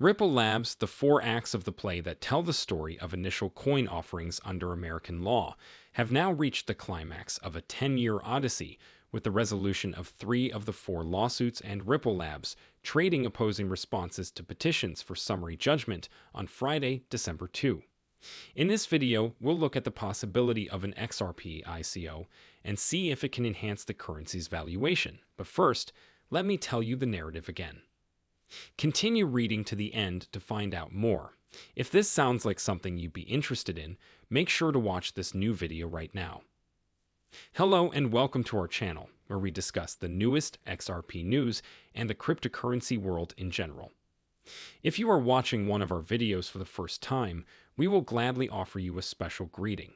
Ripple Labs, the four acts of the play that tell the story of initial coin offerings under American law, have now reached the climax of a 10-year odyssey with the resolution of three of the four lawsuits and Ripple Labs trading opposing responses to petitions for summary judgment on Friday, December 2. In this video, we'll look at the possibility of an XRP ICO and see if it can enhance the currency's valuation. But first, let me tell you the narrative again. Continue reading to the end to find out more. If this sounds like something you'd be interested in, make sure to watch this new video right now. Hello and welcome to our channel, where we discuss the newest XRP news and the cryptocurrency world in general. If you are watching one of our videos for the first time, we will gladly offer you a special greeting.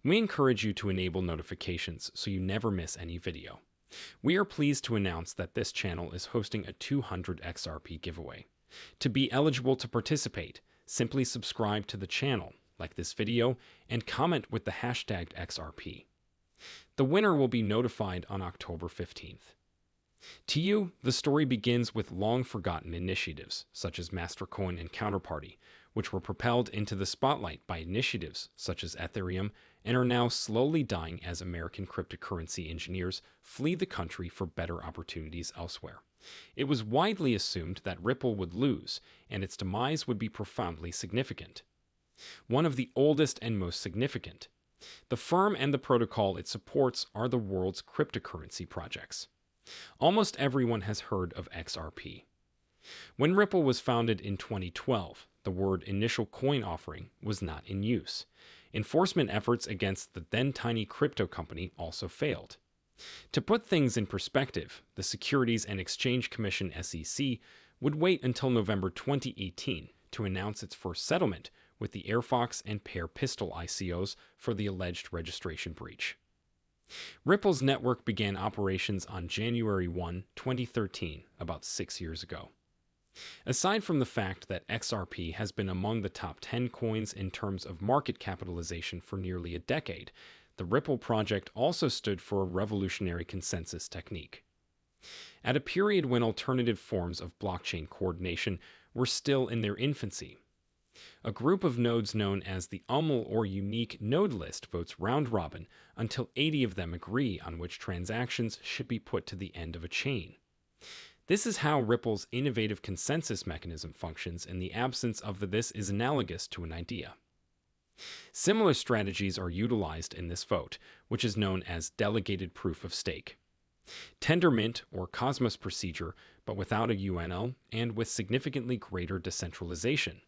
We encourage you to enable notifications so you never miss any video. We are pleased to announce that this channel is hosting a 200 XRP giveaway. To be eligible to participate, simply subscribe to the channel, like this video, and comment with the hashtag XRP. The winner will be notified on October 15th. To you, the story begins with long-forgotten initiatives, such as Mastercoin and Counterparty, which were propelled into the spotlight by initiatives such as Ethereum and are now slowly dying as American cryptocurrency engineers flee the country for better opportunities elsewhere. It was widely assumed that Ripple would lose, and its demise would be profoundly significant. One of the oldest and most significant. The firm and the protocol it supports are the world's cryptocurrency projects. Almost everyone has heard of XRP. When Ripple was founded in 2012, the word initial coin offering was not in use. Enforcement efforts against the then tiny crypto company also failed. To put things in perspective, the Securities and Exchange Commission (SEC) would wait until November 2018 to announce its first settlement with the AirFox and Pear Pistol ICOs for the alleged registration breach. Ripple's network began operations on January 1, 2013, about 6 years ago. Aside from the fact that XRP has been among the top 10 coins in terms of market capitalization for nearly a decade, the Ripple project also stood for a revolutionary consensus technique. At a period when alternative forms of blockchain coordination were still in their infancy, a group of nodes known as the UML or Unique Node List votes round-robin until 80 of them agree on which transactions should be put to the end of a chain. This is how Ripple's innovative consensus mechanism functions in the absence of this is analogous to an idea. Similar strategies are utilized in this vote, which is known as delegated proof of stake. Tendermint or Cosmos procedure, but without a UNL and with significantly greater decentralization.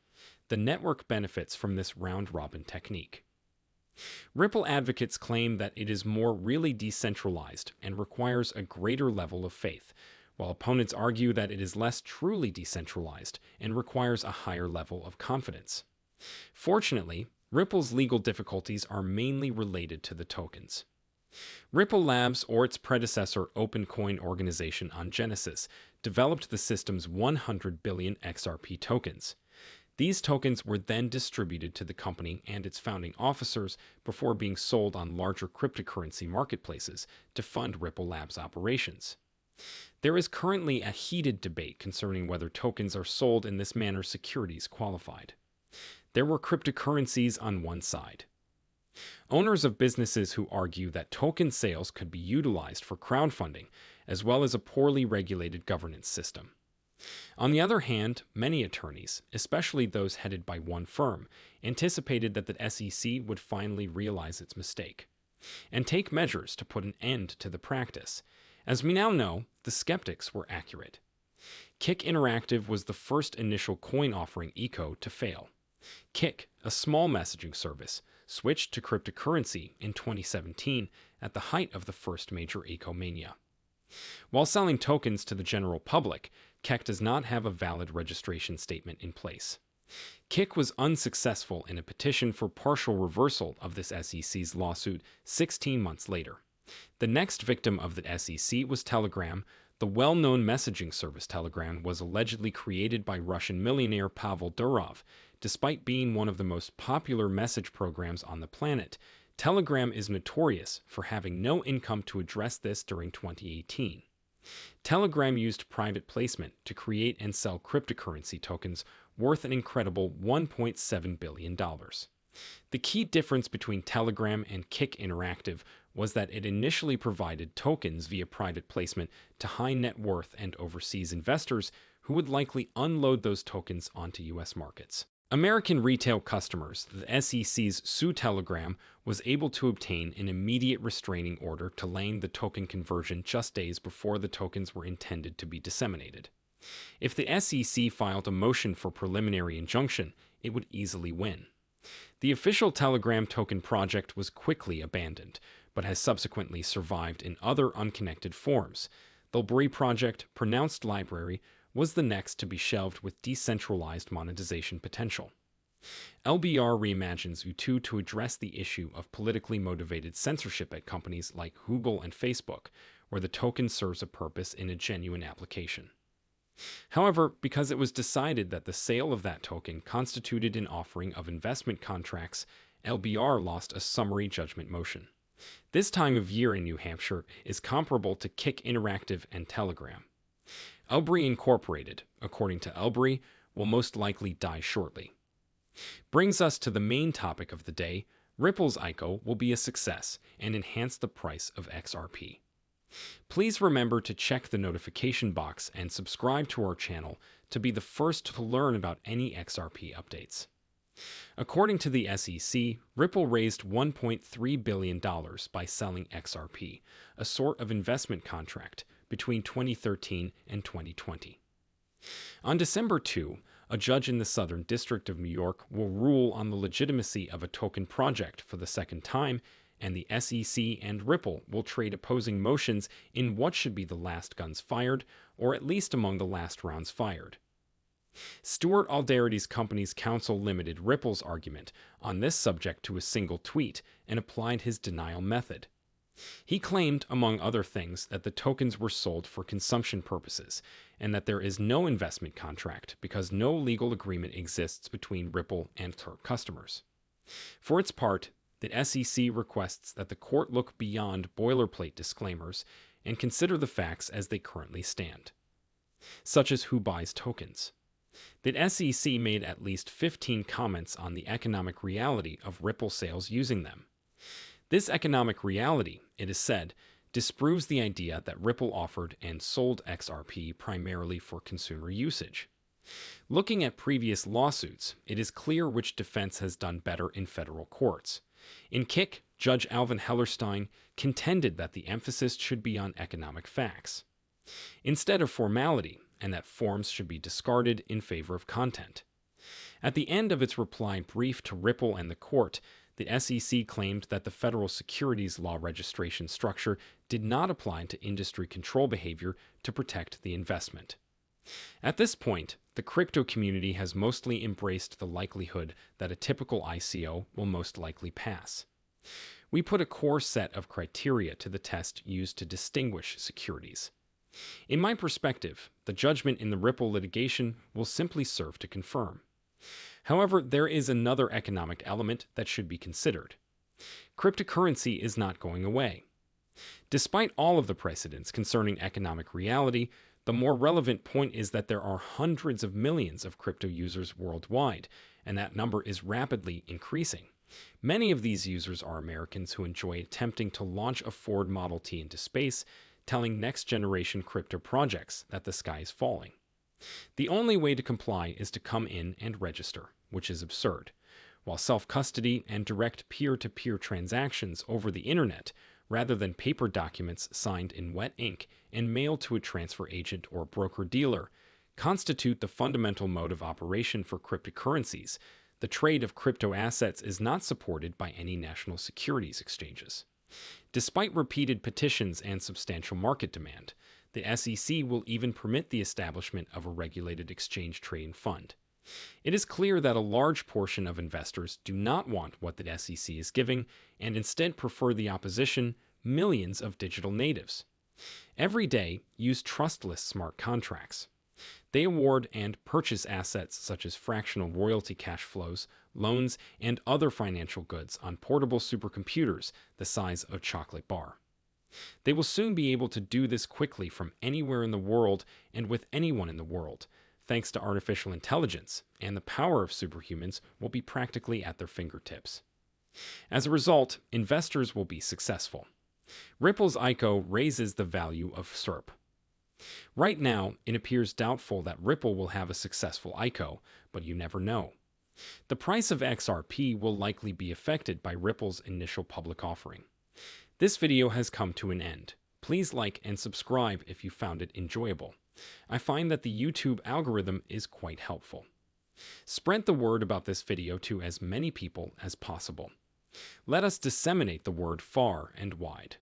The network benefits from this round-robin technique. Ripple advocates claim that it is more really decentralized and requires a greater level of faith, while opponents argue that it is less truly decentralized and requires a higher level of confidence. Fortunately, Ripple's legal difficulties are mainly related to the tokens. Ripple Labs, or its predecessor OpenCoin organization on Genesis, developed the system's 100 billion XRP tokens. These tokens were then distributed to the company and its founding officers before being sold on larger cryptocurrency marketplaces to fund Ripple Labs' operations. There is currently a heated debate concerning whether tokens are sold in this manner securities qualified. There were cryptocurrencies on one side. Owners of businesses who argue that token sales could be utilized for crowdfunding, as well as a poorly regulated governance system. On the other hand, many attorneys, especially those headed by one firm, anticipated that the SEC would finally realize its mistake and take measures to put an end to the practice. As we now know, the skeptics were accurate. Kik Interactive was the first initial coin offering eco to fail. Kik, a small messaging service, switched to cryptocurrency in 2017 at the height of the first major eco mania. While selling tokens to the general public, Kik does not have a valid registration statement in place. Kik was unsuccessful in a petition for partial reversal of this SEC's lawsuit 16 months later. The next victim of the SEC was Telegram. The well-known messaging service Telegram was allegedly created by Russian millionaire Pavel Durov. Despite being one of the most popular message programs on the planet, Telegram is notorious for having no income to address this during 2018. Telegram used private placement to create and sell cryptocurrency tokens worth an incredible $1.7 billion. The key difference between Telegram and Kick Interactive was that it initially provided tokens via private placement to high net worth and overseas investors who would likely unload those tokens onto U.S. markets. American retail customers, the SEC's Sue Telegram was able to obtain an immediate restraining order delaying the token conversion just days before the tokens were intended to be disseminated. If the SEC filed a motion for preliminary injunction, it would easily win. The official Telegram token project was quickly abandoned, but has subsequently survived in other unconnected forms. The Bri project, pronounced library, was the next to be shelved with decentralized monetization potential. LBR reimagines U2 to address the issue of politically motivated censorship at companies like Google and Facebook, where the token serves a purpose in a genuine application. However, because it was decided that the sale of that token constituted an offering of investment contracts, LBR lost a summary judgment motion. This time of year in New Hampshire is comparable to Kick Interactive and Telegram. Elbri Incorporated, according to Elbri, will most likely die shortly. Brings us to the main topic of the day. Ripple's ICO will be a success and enhance the price of XRP. Please remember to check the notification box and subscribe to our channel to be the first to learn about any XRP updates. According to the SEC, Ripple raised $1.3 billion by selling XRP, a sort of investment contract, between 2013 and 2020. On December 2, a judge in the Southern District of New York will rule on the legitimacy of a token project for the second time, and the SEC and Ripple will trade opposing motions in what should be the last guns fired, or at least among the last rounds fired. Stuart Alderity's Companies Counsel limited Ripple's argument on this subject to a single tweet and applied his denial method. He claimed, among other things, that the tokens were sold for consumption purposes and that there is no investment contract because no legal agreement exists between Ripple and her customers. For its part, the SEC requests that the court look beyond boilerplate disclaimers and consider the facts as they currently stand, such as who buys tokens. The SEC made at least 15 comments on the economic reality of Ripple sales using them. This economic reality, it is said, disproves the idea that Ripple offered and sold XRP primarily for consumer usage. Looking at previous lawsuits, it is clear which defense has done better in federal courts. In Kick, Judge Alvin Hellerstein contended that the emphasis should be on economic facts, instead of formality, and that forms should be discarded in favor of content. At the end of its reply brief to Ripple and the court, the SEC claimed that the federal securities law registration structure did not apply to industry control behavior to protect the investment. At this point, the crypto community has mostly embraced the likelihood that a typical ICO will most likely pass. We put a core set of criteria to the test used to distinguish securities. In my perspective, the judgment in the Ripple litigation will simply serve to confirm. However, there is another economic element that should be considered. Cryptocurrency is not going away. Despite all of the precedents concerning economic reality, the more relevant point is that there are hundreds of millions of crypto users worldwide, and that number is rapidly increasing. Many of these users are Americans who enjoy attempting to launch a Ford Model T into space, telling next-generation crypto projects that the sky is falling. The only way to comply is to come in and register, which is absurd. While self-custody and direct peer-to-peer transactions over the internet, rather than paper documents signed in wet ink and mailed to a transfer agent or broker-dealer, constitute the fundamental mode of operation for cryptocurrencies, the trade of crypto assets is not supported by any national securities exchanges. Despite repeated petitions and substantial market demand, the SEC will even permit the establishment of a regulated exchange trading fund. It is clear that a large portion of investors do not want what the SEC is giving and instead prefer the opposition, millions of digital natives. Every day, use trustless smart contracts. They award and purchase assets such as fractional royalty cash flows, loans, and other financial goods on portable supercomputers the size of a chocolate bar. They will soon be able to do this quickly from anywhere in the world and with anyone in the world, thanks to artificial intelligence, and the power of superhumans will be practically at their fingertips. As a result, investors will be successful. Ripple's ICO raises the value of SERP. Right now, it appears doubtful that Ripple will have a successful ICO, but you never know. The price of XRP will likely be affected by Ripple's initial public offering. This video has come to an end. Please like and subscribe if you found it enjoyable. I find that the YouTube algorithm is quite helpful. Spread the word about this video to as many people as possible. Let us disseminate the word far and wide.